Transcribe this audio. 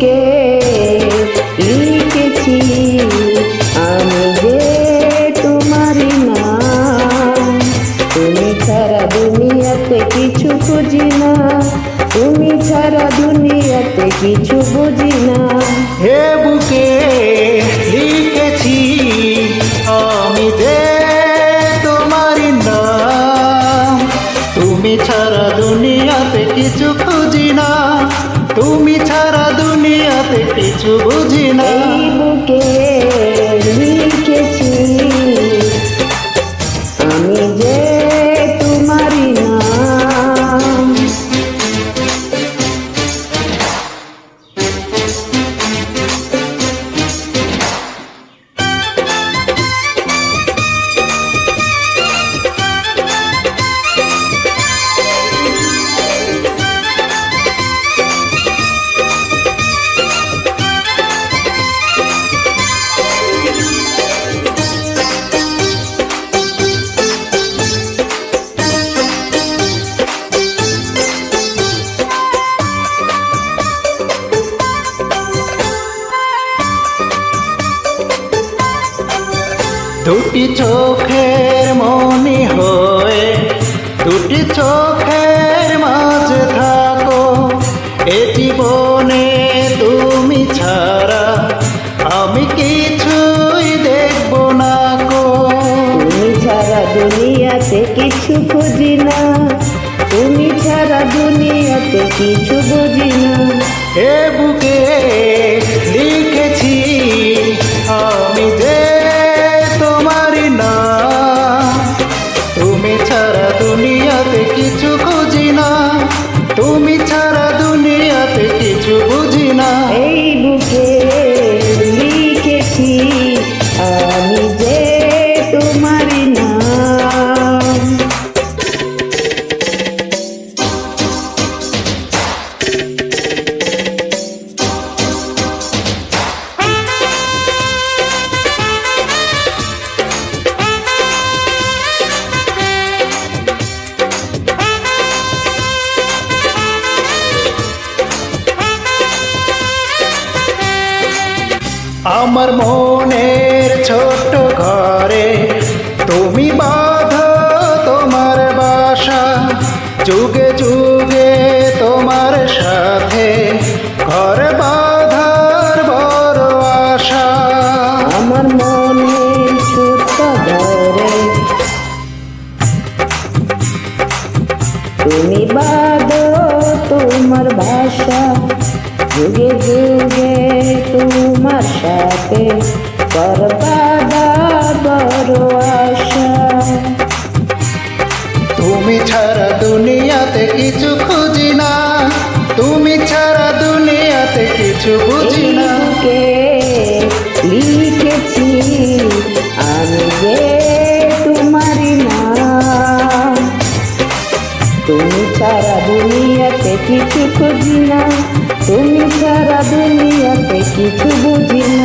বুকে লিখেছি আমি যে তোমারই নাম। তুমি ছাড়া দুনিয়াতে কিছু খুঁজি না, তুমি ছাড়া দুনিয়াতে কিছু বুঝি না। হে বুকে লিখেছি আমি যে তোমারই নাম। তুমি ছাড়া দুনিয়াতে কিছু খুঁজি না, তুমি ছাড়া দুনিয়াতে কিছু বুঝি না। এই বুকে লিখেছি আমি যে তোমারই নাম। দুটি চোখের মনি হয়ে দুটি চোখের মাঝে থাকো, এ জীবনে তুমি ছাড়া আমি কিছুই দেখব না গো। তুমি ছাড়া দুনিয়াতে কিছু খুঁজি না, তুমি ছাড়া দুনিয়াতে কিছু বুঝি না। হে বুকে লিখেছি আমি যে তোমারই নাম। তুমি ছাড়া দুনিয়াতে কিছু খুঁজি না, তুমি ছাড়া দুনিয়াতে কিছু বুঝি না। এই বুকে লিখেছি আমি যে তোমারই নাম। আমার মনের ছোট্ট ঘরে তুমি বাঁধো তোমার বাসা, যুগে যুগে তোমার সাথে ঘর বাঁধার বড় আশা। আমার মনের ছোট্ট ঘরে তুমি বাঁধো তোমার ভাষা, যুগে যুগে তোমার সাথে করবাদা বড় আশা। তুমি ছাড়া দুনিয়াতে কিছু খুঁজি না, তুমি ছাড়া দুনিয়াতে কিছু বুঝি এই না। বুকে লিখেছি আমি যে তোমারই নাম। তুমি ছাড়া দুনিয়াতে কিছু খুঁজি না, তুমি ছাড়া দুনিয়াতে কিছু বুঝি না।